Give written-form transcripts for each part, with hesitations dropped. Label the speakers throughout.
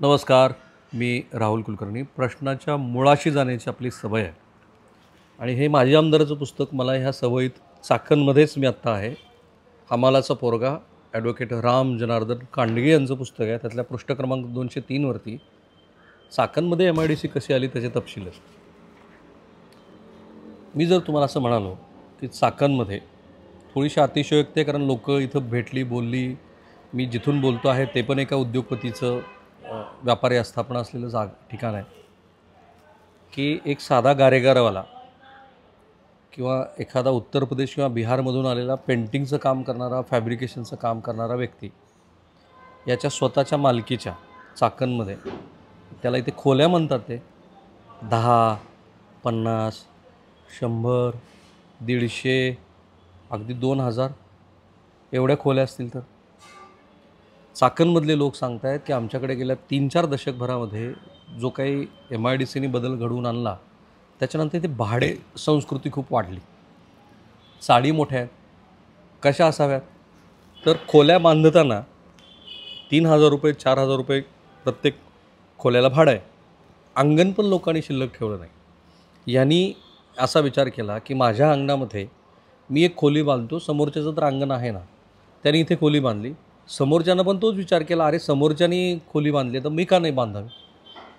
Speaker 1: नमस्कार. मी राहुल कुलकर्णी. प्रश्नाच्या मुळाशी जाण्याची आपली सवय आहे आणि हे माझी आमदाराचं पुस्तक मला ह्या सवयीत चाकणमध्येच मी आत्ता आहे. हमालाचा पोरगा ॲडव्होकेट राम जनार्दन कांडगे यांचं पुस्तक आहे. त्यातल्या पृष्ठ क्रमांक 203 वरती चाकणमध्ये MIDC कशी आली त्याचे तपशील आहेत. मी जर तुम्हाला असं म्हणालो की चाकणमध्ये थोडीशी अतिशयोक्ती आहे, कारण लोक इथं भेटली बोलली. मी जिथून बोलतो आहे ते पण एका उद्योगपतीचं व्यापारी आस्थापना असलेलं ठिकाण आहे की एक साधा गारेगारवाला किंवा एखादा उत्तर प्रदेश किंवा बिहारमधून आलेला पेंटिंगचं काम करणारा, फॅब्रिकेशनचं काम करणारा व्यक्ती याच्या स्वतःच्या मालकीच्या चाकणमध्ये, त्याला इथे खोल्या म्हणतात, ते 10, 50, 100, 150, अगदी 2000 एवढ्या खोल्या असतील. तर चाकणमधले लोक सांगत आहेत की आमच्याकडे गेल्या 3-4 दशकभरामध्ये जो काही MIDCने बदल घडवून आणला त्याच्यानंतर ते भाडे संस्कृती खूप वाढली. चाळी मोठ्या आहेत. कशा असाव्यात? तर खोल्या बांधताना 3000 रुपये 4000 रुपये प्रत्येक खोल्याला भाडं आहे. अंगण पण लोकांनी शिल्लक ठेवलं नाही. यांनी असा विचार केला की माझ्या अंगणामध्ये मी एक खोली बांधतो, समोरच्याचं तर अंगण आहे ना, त्यांनी इथे खोली बांधली. समोरच्यानं पण तोच विचार केला, अरे समोरच्यानी खोली बांधली तर मी का नाही बांधावी.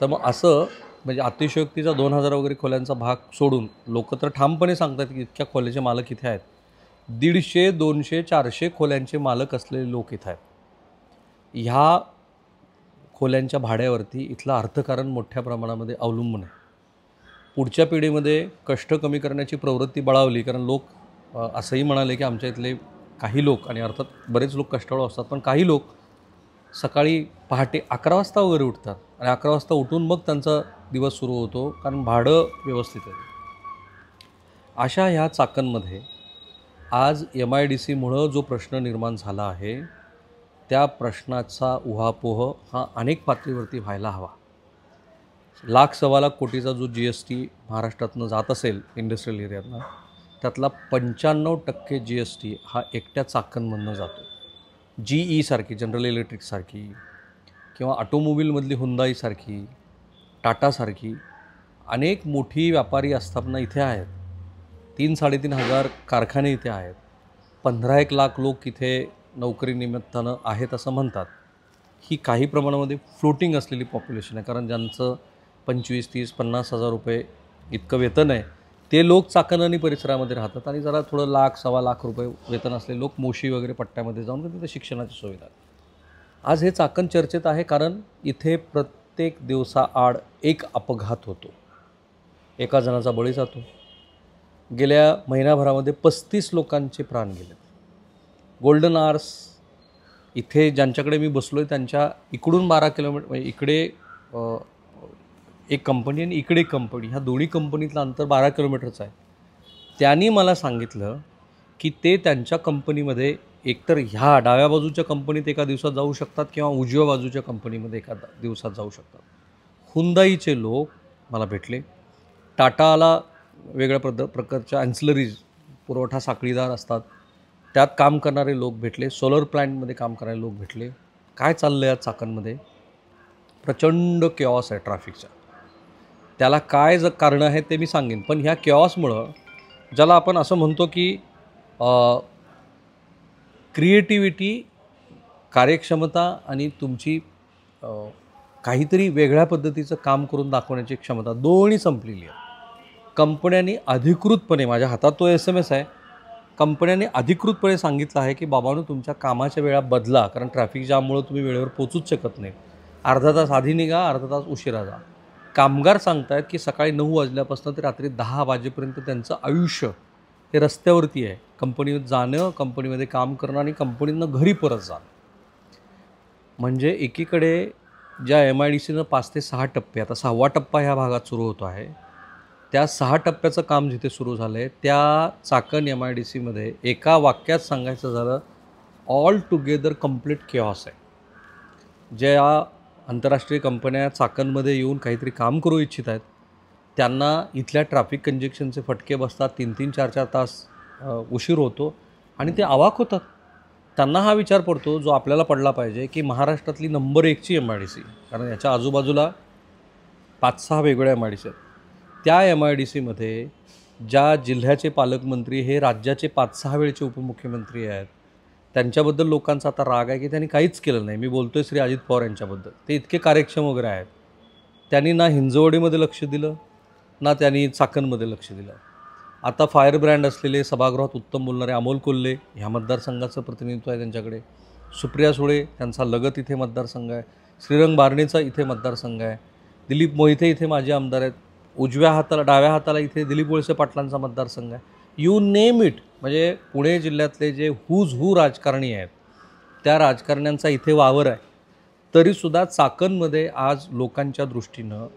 Speaker 1: तर मग असं म्हणजे अतिशयोक्तीचा 2000 वगैरे खोल्यांचा भाग सोडून लोक तर ठामपणे सांगतात की इतक्या खोल्याचे मालक इथे आहेत. 150, 200, 400 खोल्यांचे मालक असलेले लोक इथं आहेत. ह्या खोल्यांच्या भाड्यावरती इथलं अर्थकारण मोठ्या प्रमाणामध्ये अवलंबून आहे. पुढच्या पिढीमध्ये कष्ट कमी करण्याची प्रवृत्ती बळावली, कारण लोक असंही म्हणाले की आमच्या इथले काही लोक, आणि अर्थात बरेच लोक कष्टाळू असतात, पण काही लोक सकाळी पहाटे 11 वाजता वगैरे उठतात आणि 11 वाजता उठून मग त्यांचा दिवस सुरू होतो, कारण भाडं व्यवस्थित आहे. अशा ह्या चाकणमध्ये आज MIDCमुळं जो प्रश्न निर्माण झाला आहे त्या प्रश्नाचा उहापोह हा अनेक पातळीवरती व्हायला हवा. 1,00,000-1,25,00,000 कोटीचा जो GST महाराष्ट्रातनं जात असेल इंडस्ट्रियल एरियातनं, त्यातला 95% GST हा एकट्या चाकणमधनं जातो. GE सारखी, जनरल इलेक्ट्रिकसारखी, किंवा ऑटोमोबिलमधली हुंदाईसारखी, टाटासारखी अनेक मोठी व्यापारी आस्थापना इथे आहेत. 3,000-3,500 कारखाने इथे आहेत. 15-1 लाख लोक इथे नोकरीनिमित्तानं आहेत असं म्हणतात. ही काही प्रमाणामध्ये फ्लोटिंग असलेली पॉप्युलेशन आहे, कारण ज्यांचं 25, 30, 50,000 रुपये इतकं वेतन आहे ते लोक चाकण आणि परिसरामध्ये राहतात, आणि जरा थोडं 1,00,000-1,25,00,000 रुपये वेतन असलेले लोक मोशी वगैरे पट्ट्यामध्ये जाऊन तिथे शिक्षणाची सुविधा आहे. आज हे चाकण चर्चेत आहे, कारण इथे प्रत्येक दिवसाआड एक अपघात होतो, एका जणाचा बळी जातो. गेल्या महिनाभरामध्ये 35 लोकांचे प्राण गेले. गोल्डन आर्स इथे ज्यांच्याकडे मी बसलो आहे त्यांच्या इकडून 12 किलोमीटर, म्हणजे इकडे एक कंपनी आणि इकडे एक कंपनी, ह्या दोन्ही कंपनीतलं अंतर 12 किलोमीटरचं आहे. त्यांनी मला सांगितलं की ते त्यांच्या कंपनीमध्ये एकतर ह्या डाव्या बाजूच्या कंपनीत एका दिवसात जाऊ शकतात किंवा उजव्या बाजूच्या कंपनीमध्ये एका दिवसात जाऊ शकतात. हुंदाईचे लोक मला भेटले. टाटाला वेगळ्या प्रकारच्या ॲन्सिलरीज पुरवठा साखळीदार असतात, त्यात काम करणारे लोक भेटले. सोलर प्लॅन्टमध्ये काम करणारे लोक भेटले. काय चाललं आहे चाकणमध्ये? प्रचंड केऑस आहे ट्रॅफिकचा. त्याला काय कारणं आहेत ते मी सांगेन, पण ह्या केऑसमुळं ज्याला आपण असं म्हणतो की क्रिएटिव्हिटी, कार्यक्षमता आणि तुमची काहीतरी वेगळ्या पद्धतीचं काम करून दाखवण्याची क्षमता दोन्ही संपलेली आहे. कंपन्यांनी अधिकृतपणे, माझ्या हातात तो SMS आहे, कंपन्यांनी अधिकृतपणे सांगितलं आहे की बाबांनो तुमच्या कामाच्या वेळा बदला, कारण ट्रॅफिक जाममुळं तुम्ही वेळेवर पोचूच शकत नाही. अर्धा तास आधी निघा, अर्धा तास उशिरा जा. कामगार सांगत आहेत की सकाळी 9 वाजल्यापासून ते रात्री 10 वाजेपर्यंत त्यांचं आयुष्य हे रस्त्यावरती आहे. कंपनीत जाणं, कंपनीमध्ये काम करणं आणि कंपनीतनं घरी परत जाणं. म्हणजे एकीकडे ज्या MIDCनं 5 ते 6 टप्पे, आता 6वा टप्पा ह्या भागात सुरू होतो आहे, त्या 6 टप्प्याचं काम जिथे सुरू झालं आहे त्या चाकण MIDCमध्ये एका वाक्यात सांगायचं झालं, ऑल टुगेदर कंप्लीट केऑस आहे. ज्या आंतरराष्ट्रीय कंपन्या चाकणमध्ये येऊन काहीतरी काम करू इच्छित आहेत त्यांना इथल्या ट्रॅफिक कंजेक्शनचे फटके बसतात. 3-3, 4-4 तास उशीर होतो आणि ते अवाक होतात. त्यांना हा विचार पडतो जो आपल्याला पडला पाहिजे की महाराष्ट्रातली नंबर 1ची MIDC, कारण याच्या आजूबाजूला 5-6 वेगवेगळ्या MIDC आहेत. त्या MIDCमध्ये ज्या जिल्ह्याचे पालकमंत्री हे राज्याचे 5-6 वेळचे उपमुख्यमंत्री आहेत, त्यांच्याबद्दल लोकांचा आता राग आहे की त्यांनी काहीच केलं नाही. मी बोलतोय श्री अजित पवार यांच्याबद्दल. ते इतके कार्यक्षम वगैरे आहेत. त्यांनी ना हिंजवडीमध्ये लक्ष दिलं, ना त्यांनी चाकणमध्ये लक्ष दिलं. आता फायर ब्रँड असलेले, सभागृहात उत्तम बोलणारे अमोल कोल्हे ह्या मतदारसंघाचं प्रतिनिधित्व आहे त्यांच्याकडे. सुप्रिया सुळे त्यांचा लगत इथे मतदारसंघ आहे. श्रीरंग बारणेचा इथे मतदारसंघ आहे. दिलीप मोहिते इथे माजी आमदार आहेत. उजव्या हाताला, डाव्या हाताला इथे दिलीप वळसे पाटलांचा मतदारसंघ आहे. You name it. म्हणजे पुणे जिल्ह्यातले जे हुज हू राजकारणी आहेत, त्या राजकारण्यांचा इथे वावर आहे. तरीसुद्धा चाकणमध्ये आज लोकांच्या दृष्टीनं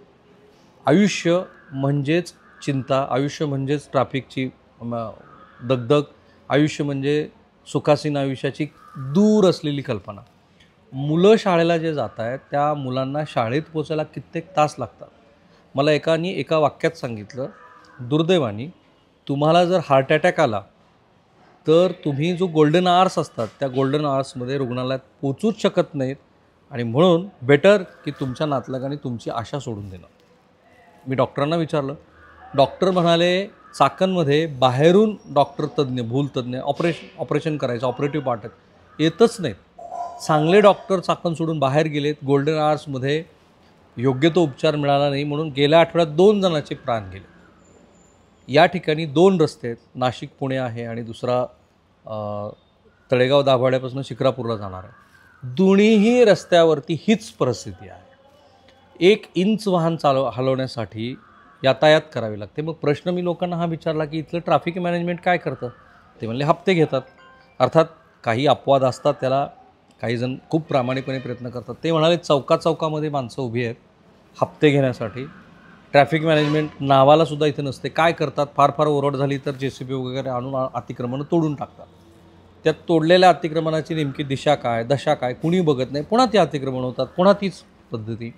Speaker 1: आयुष्य म्हणजेच चिंता, आयुष्य म्हणजेच ट्रॅफिकची दगदग, आयुष्य म्हणजे सुखासीन आयुष्याची दूर असलेली कल्पना. मुलं शाळेला जे जात आहेत त्या मुलांना शाळेत पोचायला कित्येक तास लागतात. मला एका वाक्यात सांगितलं, दुर्दैवाने तुम्हाला जर हार्ट अटॅक आला तर तुम्ही जो गोल्डन आवर्स असतात त्या गोल्डन आवर्समध्ये रुग्णालयात पोचूच शकत नाहीत, आणि म्हणून बेटर की तुमच्या नातलगाने तुमची आशा सोडून देणं. मी डॉक्टरांना विचारलं. डॉक्टर म्हणाले चाकणमध्ये बाहेरून डॉक्टर तज्ज्ञ, भूलतज्ञ, ऑपरेशन करायचं, ऑपरेटिव्ह पार्ट येतच नाहीत. चांगले डॉक्टर चाकण सोडून बाहेर गेलेत. गोल्डन आवर्समध्ये योग्य तो उपचार मिळाला नाही, म्हणून गेल्या आठवड्यात 2 जणांचे प्राण गेले. या ठिकाणी 2 रस्ते आहेत, नाशिक पुणे आहे आणि दुसरा तळेगाव दाभाड्यापासून शिक्रापूरला जाणार आहे. दोन्हीही रस्त्यावरती हीच परिस्थिती आहे. 1 इंच वाहन हलवण्यासाठी यातायात करावी लागते. मग प्रश्न मी लोकांना हा विचारला की इथलं ट्रॅफिक मॅनेजमेंट काय करतं? ते म्हणले हप्ते घेतात. अर्थात काही अपवाद असतात, त्याला काही जण खूप प्रामाणिकपणे प्रयत्न करतात. ते म्हणाले चौकामध्ये माणसं उभी आहेत हप्ते घेण्यासाठी. ट्रॅफिक मॅनेजमेंट नावालासुद्धा इथे नसते. काय करतात, फार ओरड झाली तर JCB वगैरे आणून अतिक्रमणं तोडून टाकतात. त्या तोडलेल्या अतिक्रमणाची नेमकी दिशा काय, दशा काय, कुणी बघत नाही. पुन्हा ते अतिक्रमण होतात, पुन्हा तीच पद्धती.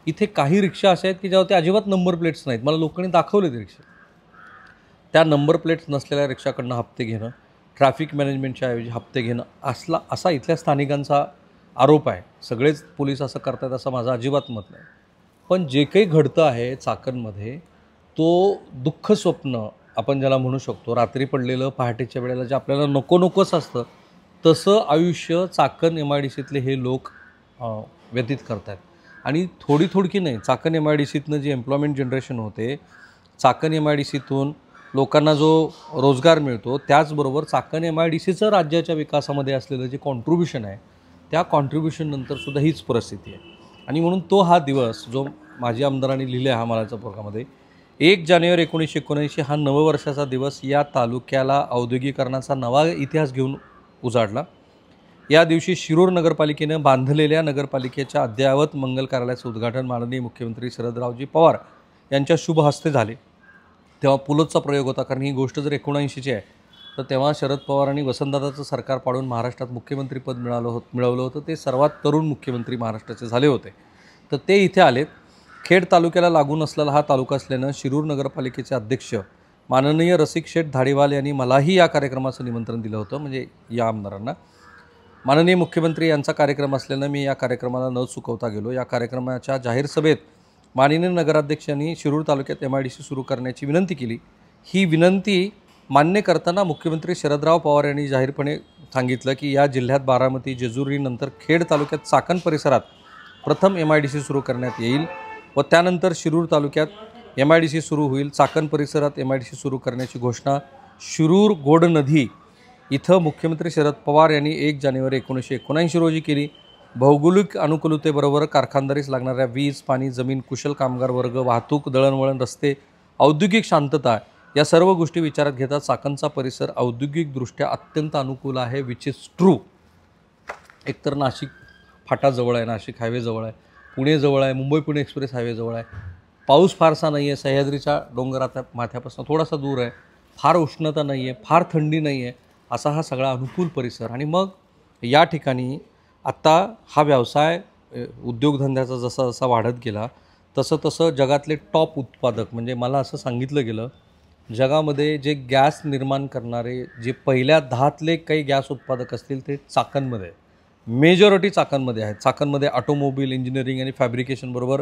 Speaker 1: इथे काही रिक्षा अशा आहेत की ज्यावरती अजिबात नंबर प्लेट्स नाहीत. मला लोकांनी दाखवले ते रिक्षा. त्या नंबर प्लेट्स नसलेल्या रिक्षाकडनं हप्ते घेणं, ट्रॅफिक मॅनेजमेंटच्या ऐवजी हप्ते घेणं असा इथल्या स्थानिकांचा आरोप आहे. सगळेच पोलीस असं करतात असं माझं अजिबात मत नाही. पण जे काही घडतं आहे चाकणमध्ये, तो दुःख स्वप्न आपण ज्याला म्हणू शकतो, रात्री पडलेलं पहाटेच्या वेळेला जे आपल्याला नकोच असतं, तसं आयुष्य चाकण MIDCतले हे लोक व्यतीत करत आहेत. आणि थोडी नाही, चाकण MIDCतनं जी एम्प्लॉयमेंट जनरेशन होते, चाकण MIDCतून लोकांना जो रोजगार मिळतो, त्याचबरोबर चाकण MIDCचं राज्याच्या विकासामध्ये असलेलं जे कॉन्ट्रिब्युशन आहे, त्या कॉन्ट्रिब्युशननंतरसुद्धा हीच परिस्थिती आहे. आणि म्हणून तो हा दिवस जो माजी आमदारांनी लिहिला आहे महामालाच्या पुस्तकामध्ये, 1 जानेवारी 1979 हा नववर्षाचा दिवस या तालुक्याला औद्योगिकरणाचा नवा इतिहास घेऊन उजाडला. या दिवशी शिरूर नगरपालिकेनं बांधलेल्या नगरपालिकेच्या अद्ययावत मंगल कार्यालयाचं उद्घाटन माननीय मुख्यमंत्री शरदरावजी पवार यांच्या शुभ हस्ते झाले. तेव्हा पुलतचा प्रयोग होता, कारण ही गोष्ट जर 79ची आहे तर तेव्हा शरद पवारांनी वसंतदादाचं सरकार पाडून महाराष्ट्रात मुख्यमंत्रीपद मिळवलं होतं. ते सर्वात तरुण मुख्यमंत्री महाराष्ट्राचे झाले होते. तर ते इथे आलेत. खेड तालुक्याला लागून असलेला हा तालुका असल्यानं शिरूर नगरपालिकेचे अध्यक्ष माननीय रसिक शेठ धाडेवाल यांनी मलाही या कार्यक्रमाचं निमंत्रण दिलं होतं, म्हणजे या आमदारांना. माननीय मुख्यमंत्री यांचा कार्यक्रम असल्यानं मी या कार्यक्रमाला न चुकवता गेलो. या कार्यक्रमाच्या जाहीर सभेत माननीय नगराध्यक्षांनी शिरूर तालुक्यात MIDC सुरू करण्याची विनंती केली. ही विनंती मान्य करताना मुख्यमंत्री शरदराव पवार यांनी जाहीरपणे सांगितलं की या जिल्ह्यात बारामती, जेजुरीनंतर खेड तालुक्यात चाकण परिसरात प्रथम MIDC सुरू करण्यात येईल व त्यानंतर शिरूर तालुक्यात MIDC सुरू होईल. चाकण परिसरात MIDC सुरू करण्याची घोषणा शिरूर गोड नदी इथं मुख्यमंत्री शरद पवार यांनी 1 जानेवारी 1979 रोजी केली. भौगोलिक अनुकूलतेबरोबर कारखानदारीस लागणाऱ्या वीज, पाणी, जमीन, कुशल कामगार वर्ग, वाहतूक, दळणवळण, रस्ते, औद्योगिक शांतता या सर्व गोष्टी विचारात घेता चाकणचा परिसर औद्योगिकदृष्ट्या अत्यंत अनुकूल आहे, विच इज ट्रू. एकतर नाशिक फाटा जवळ आहे, नाशिक हायवे जवळ आहे, पुणे जवळ आहे, मुंबई पुणे एक्सप्रेस हायवे जवळ आहे, पाऊस फारसा नाही आहे, सह्याद्रीच्या डोंगराच्या माथ्यापासून थोडासा दूर आहे, फार उष्णता नाही आहे, फार थंडी नाही आहे, असा हा सगळा अनुकूल परिसर. आणि मग या ठिकाणी आत्ता हा व्यवसाय उद्योगधंद्याचा जसा वाढत गेला तसं जगातले टॉप उत्पादक, म्हणजे मला असं सांगितलं गेलं जगामध्ये जे गॅस निर्माण करणारे जे पहिल्या 10तले काही गॅस उत्पादक असतील ते चाकणमध्ये मेजॉरिटी चाकणमध्ये आहेत. चाकणमध्ये ऑटोमोबाईल इंजिनिअरिंग आणि फॅब्रिकेशन बरोबर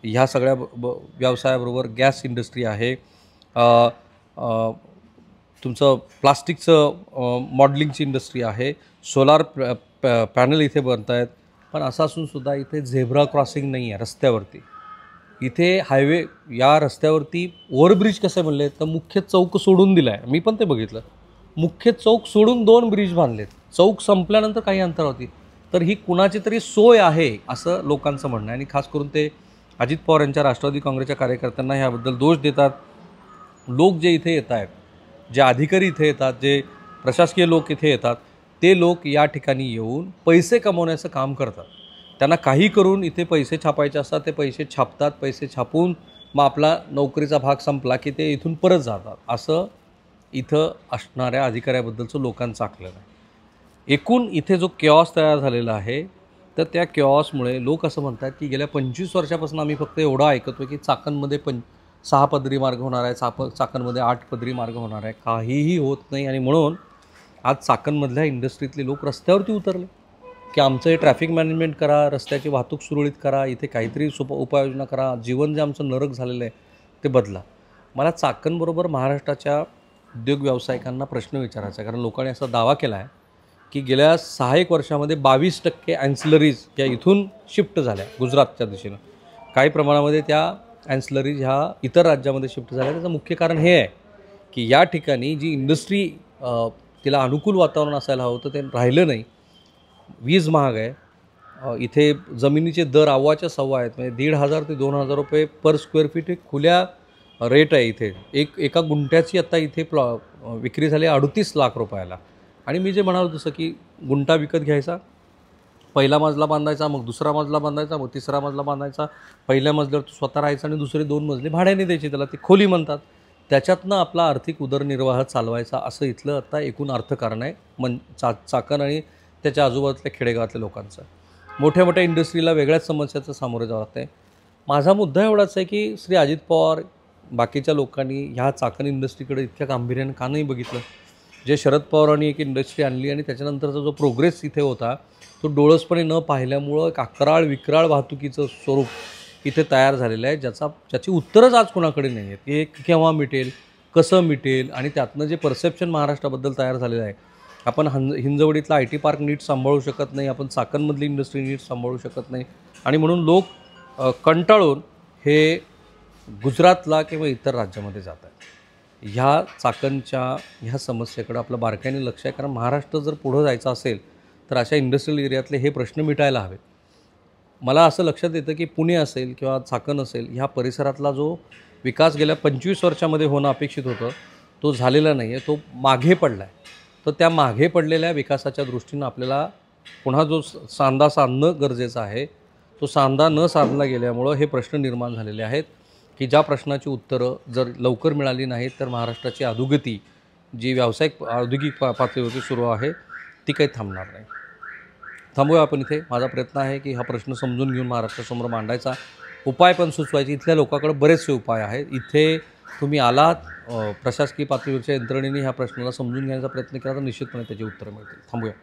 Speaker 1: ह्या सगळ्या व्यवसायाबरोबर गॅस इंडस्ट्री आहे. तुमचं प्लास्टिकचं मॉडलिंगची इंडस्ट्री आहे. सोलार पॅनल इथे बनत आहेत. पण असं असूनसुद्धा इथे झेब्रा क्रॉसिंग नाही आहे रस्त्यावरती. इथे हायवे या रस्त्यावरती ओव्हरब्रिज कसे बनले तर मुख्य चौक सोडून दिला आहे. मी पण ते बघितलं. मुख्य चौक सोडून 2 ब्रिज बांधलेत. चौक संपल्यानंतर काही अंतरावरती. तर ही कुणाची तरी सोय आहे असं लोकांचं म्हणणं आहे. आणि खास करून ते अजित पवार यांच्या राष्ट्रवादी काँग्रेसच्या कार्यकर्त्यांना ह्याबद्दल दोष देतात. लोक जे इथे येत आहेत, जे अधिकारी इथे येतात, जे प्रशासकीय लोक इथे येतात, ते लोक या ठिकाणी येऊन पैसे कमवण्याचं काम करतात. त्यांना काही करून इथे पैसे छापायचे असतात. ते पैसे छापतात. पैसे छापून मग आपला नोकरीचा भाग संपला की ते इथून परत जातात. असं इथं असणाऱ्या अधिकाऱ्याबद्दलचं लोकांचं आकलन आहे. एकूण इथे जो केऑस तयार झालेला आहे तर त्या केऑसमुळे लोक असं म्हणतात की गेल्या 25 वर्षापासून आम्ही फक्त एवढं ऐकतो की चाकणमध्ये 6 पदरी मार्ग होणार आहे, चाकणमध्ये 8 पदरी मार्ग होणार आहे. काहीही होत नाही. आणि म्हणून आज चाकणमधल्या इंडस्ट्रीतले लोक रस्त्यावरती उतरले की आमचं हे ट्रॅफिक मॅनेजमेंट करा, रस्त्याची वाहतूक सुरळीत करा, इथे काहीतरी उपाययोजना करा, जीवन जे आमचं नरक झालेलं आहे ते बदला. मला चाकणबरोबर महाराष्ट्राच्या उद्योग व्यावसायिकांना प्रश्न विचारायचा आहे. कारण लोकांनी असा दावा केला आहे की गेल्या 6-1 वर्षामध्ये 22% ॲन्सिलरीज या इथून शिफ्ट झाल्या गुजरातच्या दिशेनं. काही प्रमाणामध्ये त्या ॲन्सिलरीज ह्या इतर राज्यामध्ये शिफ्ट झाल्या. त्याचं मुख्य कारण हे आहे की या ठिकाणी जी इंडस्ट्री तिला अनुकूल वातावरण असायला हवं तर ते राहिलं नाही. वीज महाग आहे. इथे जमिनीचे दर अव्वाच्या सव्वा आहेत. म्हणजे 1,500 ते 2,000 रुपये पर स्क्वेअर फीट एक खुल्या रेट आहे इथे. एका गुंठ्याची आत्ता इथे विक्री झाली 38 लाख रुपयाला. आणि मी जे म्हणालो तसं की गुंठा विकत घ्यायचा, पहिला मजला बांधायचा, मग दुसरा मजला बांधायचा, मग तिसरा मजला बांधायचा, पहिल्या मजल्यावर तू स्वतः राहायचा आणि दुसरे 2 मजले भाड्याने द्यायचे. त्याला ते खोली म्हणतात. त्याच्यातनं आपला आर्थिक उदरनिर्वाह चालवायचा असं इथलं आता एकूण अर्थकारण आहे चाकण आणि त्याच्या आजूबाजूतल्या खेडेगावातल्या लोकांचं. मोठ्या मोठ्या इंडस्ट्रीला वेगळ्याच समस्याचं सामोरे जावं लागतं आहे. माझा मुद्दा एवढाच आहे की श्री अजित पवार बाकीच्या लोकांनी ह्या चाकण इंडस्ट्रीकडे इतक्या गांभीर्यानं का नाही बघितलं. जे शरद पवारांनी एक इंडस्ट्री आणली आणि त्याच्यानंतरचा जो प्रोग्रेस इथे होता तो डोळसपणे न पाहिल्यामुळं एक अकराळ विक्राळ वाहतुकीचं स्वरूप इथे तयार झालेलं आहे, ज्याची उत्तरच आज कोणाकडे नाही आहेत. हे केव्हा मिटेल, कसं मिटेल आणि त्यातनं जे परसेप्शन महाराष्ट्राबद्दल तयार झालेलं आहे. आपण हिंजवडीतला IT पार्क नीट सांभाळू शकत नाही, आपण चाकणमधली इंडस्ट्री नीट सांभाळू शकत नाही आणि म्हणून लोक कंटाळून हे गुजरातला किंवा इतर राज्यामध्ये जात आहेत. ह्या चाकणच्या ह्या समस्येकडं आपलं बारकाईने लक्ष आहे. कारण महाराष्ट्र जर पुढं जायचं असेल तर अशा इंडस्ट्रियल एरियातले हे प्रश्न मिटायला हवेत. मला असं लक्षात येतं की पुणे असेल किंवा चाकण असेल ह्या परिसरातला जो विकास गेल्या 25 वर्षामध्ये होणं अपेक्षित होतं तो झालेला नाही आहे, तो मागे पडला आहे. तर त्या मागे पडलेल्या विकासाच्या दृष्टीनं आपल्याला पुन्हा जो सांधा साधणं गरजेचं आहे तो सांधा न साधला गेल्यामुळं हे प्रश्न निर्माण झालेले आहेत की ज्या प्रश्नाची उत्तरं जर लवकर मिळाली नाहीत तर महाराष्ट्राची अधोगती जी व्यावसायिक औद्योगिक पातळीवरती सुरू आहे ती काही थांबणार नाही. थांबूया आपण इथे. माझा प्रयत्न आहे की हा प्रश्न समजून घेऊन महाराष्ट्रासमोर मांडायचा, उपाय पण सुचवायचे. इथल्या लोकांकडे बरेचसे उपाय आहेत. इथे तुम्ही आलात, प्रशासकीय पातळीवरच्या यंत्रणेने ह्या प्रश्नाला समजून घेण्याचा प्रयत्न केला तर निश्चितपणे त्याची उत्तरं मिळतील. थांबूया.